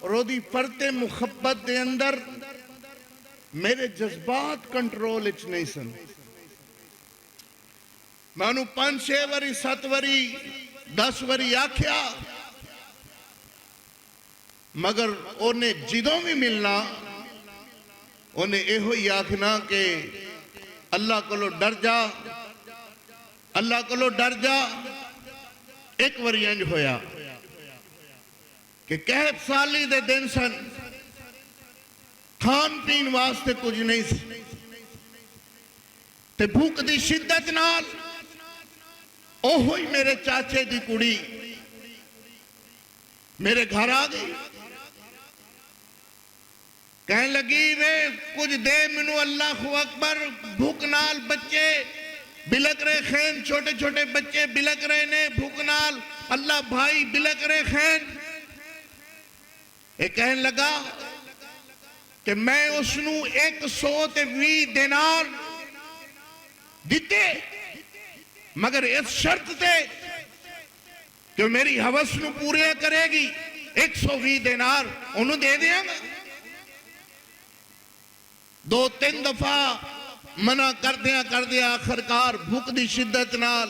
اور او دی پرتے محبت دے اندر میرے جذبات کنٹرول اچ نہیں سن۔ مانو 5-6 وری 7 وری 10 وری آکھیا، مگر انہیں جدوں بھی ملنا انہیں اے ہوئی آکھنا کہ اللہ کو لو ڈر جا، اللہ کو لو ڈر جا۔ ایک وری انج ہویا کہ قحط سالی دے دن سن، کھان پین واسطے کچھ نہیں سی، تے بھوک دی شدت نال او ہوئی میرے چاچے دی کڑی میرے گھر آ گئی، کہنے لگی میں کچھ دے منو، اللہ اکبر، بھوک نال بچے بلک رہے خین، چھوٹے چھوٹے بچے بلک رہے نے بھوک نال، اللہ بھائی بلک رہے خین۔ ایک کہنے لگا کہ میں اس نو 120 دینار دیتے، مگر اس شرط تے کہ میری حوث نو پورے کرے گی، 120 دینار انہوں دے دیا گا۔ 2-3 دفعہ منع کر دیا آخرکار بھوک دی شدت نال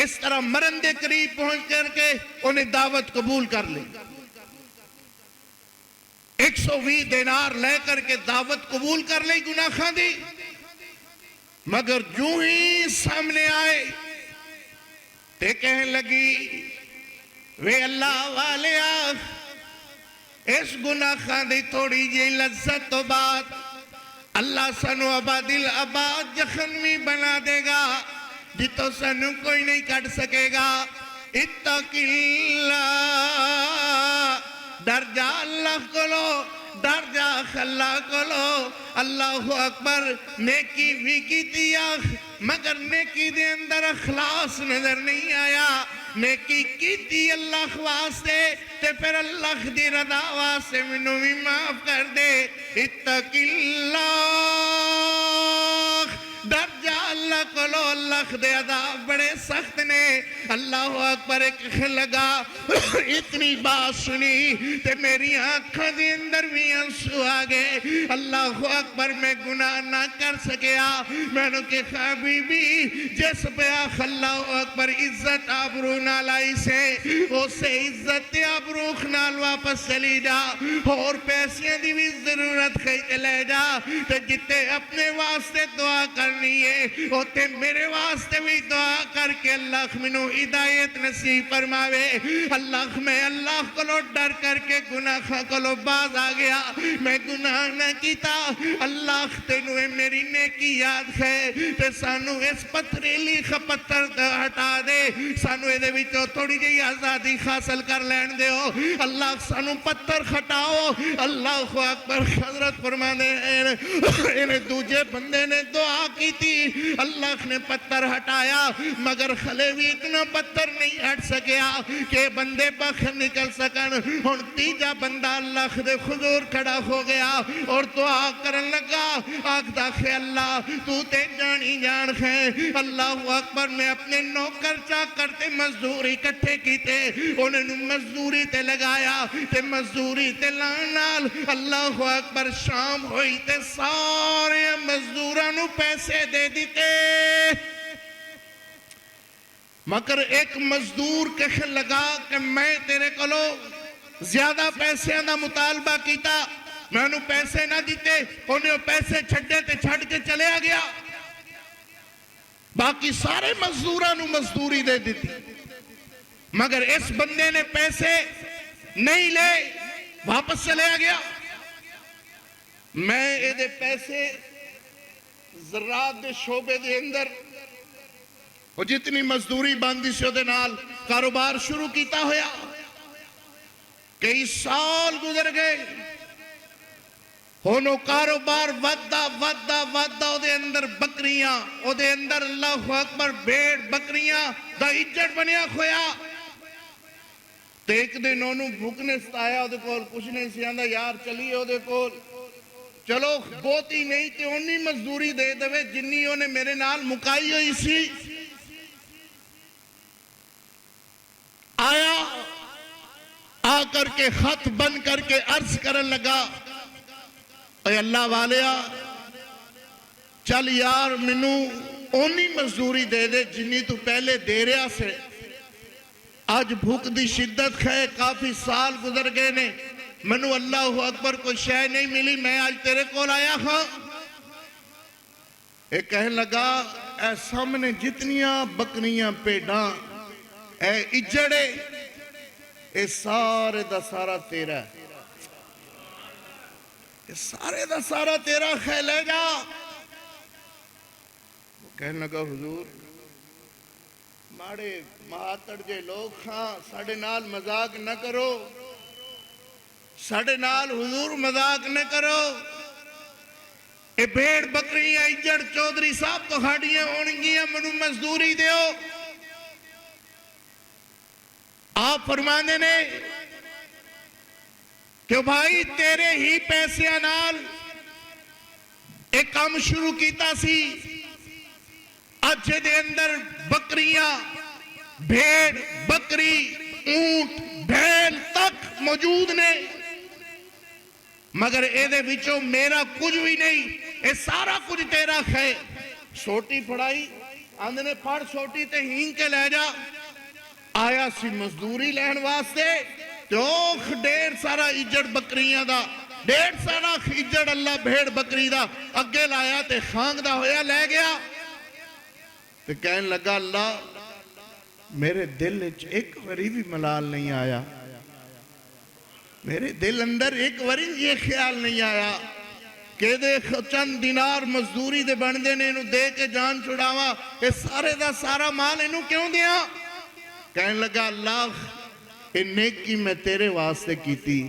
اس طرح مرن دے قریب پہنچ کر کے انہیں دعوت قبول کر لی، 120 دینار لے کر کے دعوت قبول کر لی، گناہ خواہ دی۔ مگر جو ہی سامنے آئے تے کہنے لگی وے اللہ والے اس گناہ خواہ دی تھوڑی جی لذت تو بات اللہ سنو آباد الاباد جخنمی بنا دے گا، جتو سنو کوئی نہیں کٹ سکے گا۔ اتق اللہ، ڈر جا اللہ کو لو، ڈر جا اللہ کو لو۔ اللہ اکبر، نیکی بھی کی تیا مگر نیکی دے اندر اخلاص نظر نہیں آیا، نیکی کی تی اللہ واسطے تے پھر اللہ دی رضا واسطے منو بھی معاف کر دے۔ اتق اللہ، ڈر جا اللہ کو لو، اللہ دوزخ دے عذاب بڑے سخت نے. اللہ اکبر. ایک لگا اتنی بات سنی تے میری آنکھاں دے اندر بھی آنسو آگئے. اللہ اکبر. میں گناہ نہ کر سکیا. میں نے کہا بی بی جس پہ اللہ اکبر عزت آبرو نالائی سے اسے عزت آبرو خنال واپس چلی جا اور پیسیاں دی بھی ضرورت خیتے لے جا تے جتے اپنے واسطے دعا کرنی ہے ہوتے میرے واسطے بھی دعا کر کے اللہ منو ہدایت نصیب فرماوے. اللہ میں اللہ کو لو ڈر کر کے گناہ کو لو باز آ گیا. میں گناہ نہ کیتا. اللہ تینوے میری نیکی یاد ہے تے سانو اس پتھریلی پتھر ہٹا دے. سانو اے دے وچوں تھوڑی جی آزادی حاصل کر لین دے ہو. اللہ سانو پتھر ہٹاؤ. اللہ اکبر. حضرت فرما دے انہیں دوجے بندے نے دعا کی تھی. اللہ نے پتھر ہٹایا مگر خلے بھی اتنا پتھر نہیں ہٹ سکیا کہ بندے باہر نکل سکن. ہن تیجا بندہ اللہ دے حضور کھڑا ہو گیا اور دعا کرن لگا. آکھدا ہے اللہ تو تے جانی جان ہے. اللہ اکبر. میں اپنے نوکر چاکر تے مزدوری کٹھے کیتے انہیں مزدوری تے لگایا تے مزدوری تے لانال. اللہ اکبر. شام ہوئی تے سارے مزدورانو پیسے دے دیتے مگر ایک مزدور کہنے لگا کہ میں تیرے کلو زیادہ پیسے نہ مطالبہ کیتا. میں نے پیسے نہ دیتے. انہیں پیسے چھڑے تے چھڑ کے چلے آ گیا. باقی سارے مزدورانو مزدوری دے دیتی مگر اس بندے نے پیسے نہیں لے واپس چلے آ گیا. میں اے دے پیسے زراعت دے شعبے دے اندر وہ جتنی مزدوری باندھی سے دے نال کاروبار شروع کیتا ہویا. کئی سال گزر گئے. ہونو کاروبار ودا دے اندر بکریاں او دے اندر اللہ اکبر بیڑ بکریاں دا اجڑ بنیا کھویا. تے ایک دن انہوں بھوکنے ستایا او دے کول کچھ نہیں سی آندہ یار چلی او دے کول چلو بوتی نہیں تے انہی مزدوری دے دوے جنہی انہیں میرے نال مکائی ہوئی سی. آیا آ کر کے خط بند کر کے عرض کرن لگا اے اللہ والیا چل یار منو اونی مزدوری دے دے جنہی تو پہلے دے رہا سے. آج بھوک دی شدت ہے. کافی سال گزر گئے نے. منو اللہ اکبر کوئی شے نہیں ملی. میں آج تیرے کول آیا ہاں. ایک کہنے لگا اے سامنے جتنیاں بکریاں پیڑاں اے اجڑے اے سارے دا سارا تیرا ہے. سارے دا سارا تیرا ہے لے جا. وہ کہنے لگا حضور ماڑے مہاتڑ جے لوگ ہاں ساڑے نال مذاق نہ کرو. ساڑے نال حضور مذاق نہ کرو. اے بھیڑ بکریاں اجڑ چودھری صاحب تو ہاڑیاں ہونگیاں منو مزدوری دیو. آپ فرمانے نے کہ بھائی تیرے ہی پیسے نال ایک کام شروع کیتا سی. اجھے دے اندر بکریاں بھیڑ بکری اونٹ بھیل تک موجود نے مگر اے دے بچوں میرا کچھ بھی نہیں. اے سارا کچھ تیرا ہے. سوٹی پڑھائی آندھنے پڑھ سوٹی تے ہین کے لے جا. آیا سی مزدوری لہن واسطے توخ ڈیر سارا اجڑ بکریاں دا ڈیر سارا اجڑ اللہ بھیڑ بکری دا اگے لایا تے خانگ دا ہویا لے گیا. تے کہنے لگا اللہ میرے دل ایک وری بھی ملال نہیں آیا. میرے دل اندر ایک وری یہ خیال نہیں آیا کہ دے چند دینار مزدوری دے بندے نے انہوں دے کے جان چھڑاوا. اے سارے دا سارا مال انہوں کیوں دیا. کہنے لگا اللہ اے نیکی میں تیرے واسطے کیتی.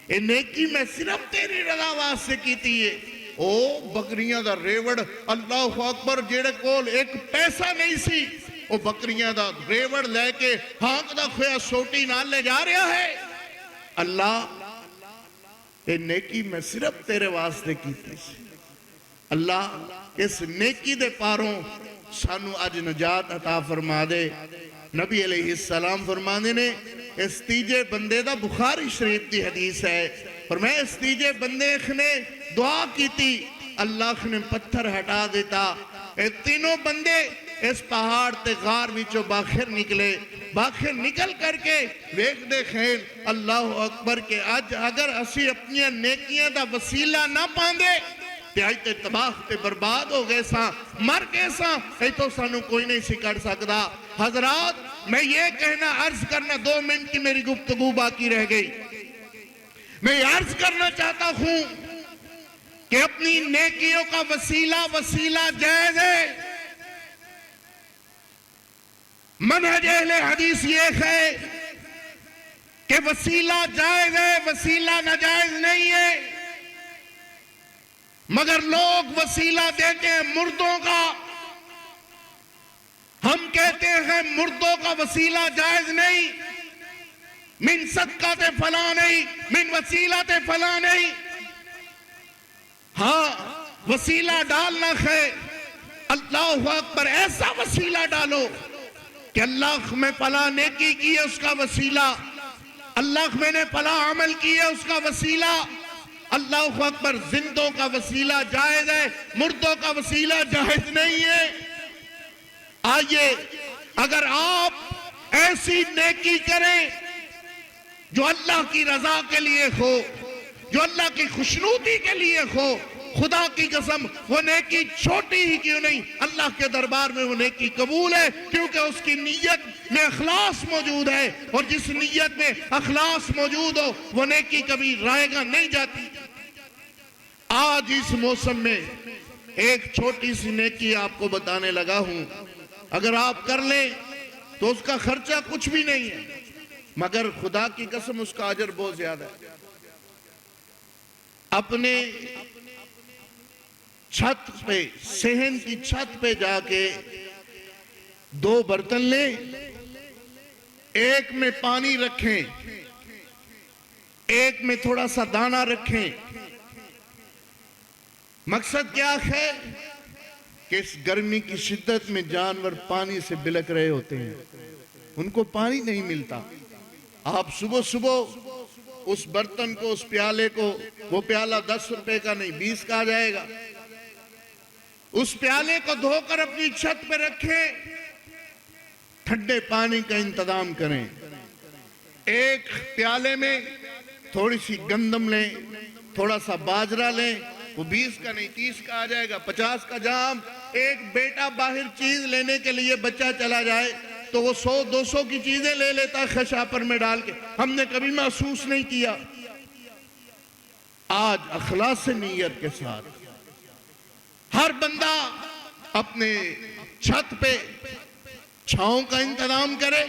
اے نیکی میں صرف تیری رضا واسطے کیتی ہے. او بکریاں دا ریوڑ اللہ اکبر جیڑے کول ایک پیسہ نہیں سی او بکریاں دا ریوڑ لے کے ہانک دا خویا سوٹی نال لے جا رہا ہے. اللہ اے نیکی میں صرف تیرے واسطے کیتی. اللہ اس نیکی دے پاروں سانو اج نجات عطا فرما دے۔ نبی علیہ السلام فرمانے نے اس تیجے بندے دا بخاری شریف دی حدیث ہے، اور میں اس تیجے بندے نے دعا کی تھی، اللہ نے پتھر ہٹا دیتا۔ اے تینوں بندے اس پہاڑ تے غار وچوں باہر نکلے، باہر نکل کر کے ویکھ دے خیر اللہ اکبر کے اج اگر اسی اپنی نیکیاں دا وسیلہ نہ پاندے تے اج تے تباہ تے برباد ہو گئے ساں، مر گئے ساں، اے تو سانو کوئی نہیں سی کر سکدا۔ حضرات میں یہ کہنا عرض کرنا، 2 منٹ کی میری گفتگو باقی رہ گئی، میں یہ عرض کرنا چاہتا ہوں کہ اپنی نیکیوں کا وسیلہ جائز ہے۔ منہج اہل حدیث یہ ہے کہ وسیلہ جائز ہے، وسیلہ ناجائز نہیں ہے، مگر لوگ وسیلہ دیتے ہیں مردوں کا۔ ہم کہتے ہیں مردوں کا وسیلہ جائز نہیں، من صدقات فلاں نہیں، من وسیلات فلاں نہیں۔ ہاں وسیلہ ڈالنا ہے، اللہ اکبر، ایسا وسیلہ ڈالو کہ اللہ میں فلاں نیکی کی ہے اس کا وسیلہ، اللہ میں نے فلاں عمل کی ہے اس کا وسیلہ۔ اللہ اکبر، زندوں کا وسیلہ جائز ہے، مردوں کا وسیلہ جائز نہیں ہے۔ آئیے اگر آپ ایسی نیکی کریں جو اللہ کی رضا کے لیے ہو، جو اللہ کی خوشنودی کے لیے ہو، خدا کی قسم وہ نیکی چھوٹی ہی کیوں نہیں، اللہ کے دربار میں وہ نیکی قبول ہے، کیونکہ اس کی نیت میں اخلاص موجود ہے، اور جس نیت میں اخلاص موجود ہو وہ نیکی کبھی رائے گا نہیں جاتی۔ آج اس موسم میں ایک چھوٹی سی نیکی آپ کو بتانے لگا ہوں، اگر آپ کر لیں تو اس کا خرچہ کچھ بھی نہیں ہے، مگر خدا کی قسم اس کا اجر بہت زیادہ ہے۔ اپنے چھت پہ، صحن کی چھت پہ جا کے 2 برتن لیں، ایک میں پانی رکھیں، ایک میں تھوڑا سا دانہ رکھیں۔ مقصد کیا ہے کہ اس گرمی کی شدت میں جانور پانی سے بلک رہے ہوتے ہیں، ان کو پانی نہیں ملتا۔ آپ صبح صبح اس برتن کو، اس پیالے کو، وہ پیالہ 10 روپے کا نہیں 20 کا آ جائے گا، اس پیالے کو دھو کر اپنی چھت پہ رکھیں، ٹھنڈے پانی کا انتظام کریں۔ ایک پیالے میں تھوڑی سی گندم لیں، تھوڑا سا باجرہ لیں، وہ 20 کا نہیں 30 کا آ جائے گا، 50 کا جام۔ ایک بیٹا باہر چیز لینے کے لیے بچہ چلا جائے تو وہ 100-200 کی چیزیں لے لیتا خشاپر میں ڈال کے، ہم نے کبھی محسوس نہیں کیا۔ آج اخلاص نیت کے ساتھ ہر بندہ اپنے چھت پہ چھاؤں کا انتظام کرے۔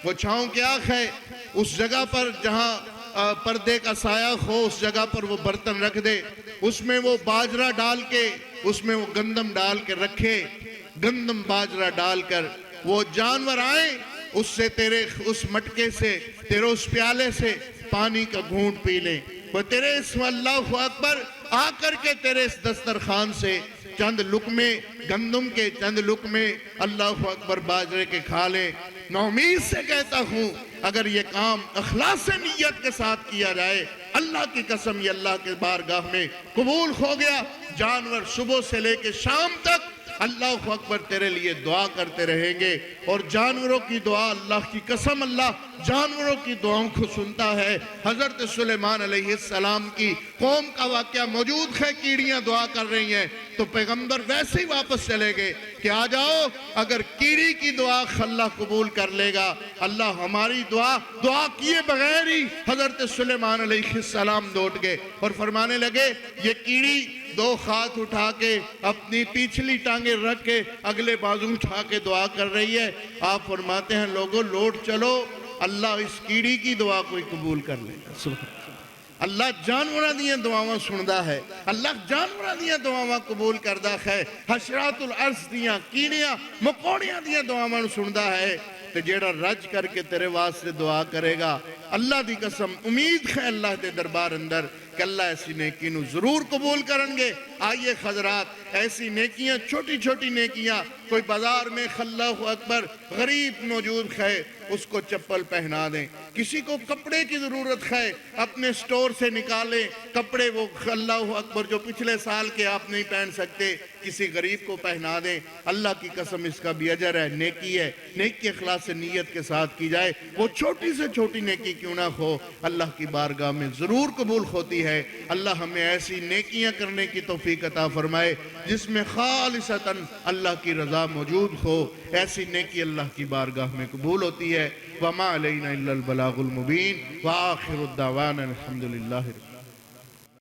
وہ چھاؤں کیا ہے؟ اس جگہ پر جہاں پردے کا سایہ ہو، اس جگہ پر وہ برتن رکھ دے، اس میں وہ باجرہ ڈال کے، اس میں وہ گندم ڈال کے رکھے، گندم باجرہ ڈال کر وہ جانور آئیں، اس سے تیرے اس مٹکے سے، تیرے اس پیالے سے پانی کا گھونٹ پی لیں، وہ تیرے اس اللہ اکبر آ کر کے تیرے اس دسترخوان سے چند لقمے گندم کے، چند لقمے اللہ اکبر باجرے کے کھا لیں۔ نومید سے کہتا ہوں اگر یہ کام اخلاص نیت کے ساتھ کیا جائے، اللہ کی قسم یہ اللہ کے بارگاہ میں قبول ہو گیا۔ جانور صبح سے لے کے شام تک اللہ اکبر تیرے لیے دعا کرتے رہیں گے، اور جانوروں کی دعا، اللہ کی قسم اللہ جانوروں کی دعاؤں کو سنتا ہے۔ حضرت سلیمان علیہ السلام کی قوم کا واقعہ موجود ہے، کیڑیاں دعا کر رہی ہیں تو پیغمبر ویسے ہی واپس چلے گئے کہ آ جاؤ، اگر کیڑی کی دعا اللہ قبول کر لے گا، اللہ ہماری دعا کیے بغیر ہی حضرت سلیمان علیہ السلام لوٹ گئے اور فرمانے لگے یہ کیڑی 2 ہاتھ اٹھا کے اپنی پیچھلی ٹانگیں رکھ کے اگلے بازو اٹھا کے دعا کر رہی ہے۔ آپ فرماتے ہیں لوگوں لوٹ چلو، اللہ اس کیڑی کی دعا کوئی قبول کر لے گا۔ اللہ جانوراں دیاں دعاواں سندا ہے، اللہ جانوراں دیاں دعاواں قبول کردا ہے، حشرات الارض دیاں کیڑیاں مکوڑیاں دیاں دعاواں سندا ہے۔ تے جیڑا رج کر کے تیرے واسطے دعا کرے گا، اللہ دی قسم امید ہے اللہ دے دربار اندر کہ اللہ ایسی نیکی نو ضرور قبول کرن گے۔ آئیے حضرات ایسی نیکیاں، چھوٹی چھوٹی نیکیاں کوئی بازار میں اللہ اکبر غریب موجود ہے اس کو چپل پہنا دیں، کسی کو کپڑے کی ضرورت ہے اپنے سٹور سے نکالیں کپڑے، وہ اللہ اکبر جو پچھلے سال کے آپ نہیں پہن سکتے کسی غریب کو پہنا دیں۔ اللہ کی قسم اس کا بھی اجر ہے، نیکی ہے، نیکی اخلاص سے نیت کے ساتھ کی جائے، وہ چھوٹی سے چھوٹی نیکی کیوں نہ ہو اللہ کی بارگاہ میں ضرور قبول ہوتی ہے۔ اللہ ہمیں ایسی نیکیاں کرنے کی توفیق عطا فرمائے جس میں خالصتاً اللہ کی رضا موجود ہو، ایسی نیکی اللہ کی بارگاہ میں قبول ہوتی ہے۔ وَمَا عَلَيْنَا إِلَّا الْبَلَاغُ الْمُبِينُ وَآخِرُ الدَّعْوَانَ الْحَمْدُ لِلَّهِ رَبِّ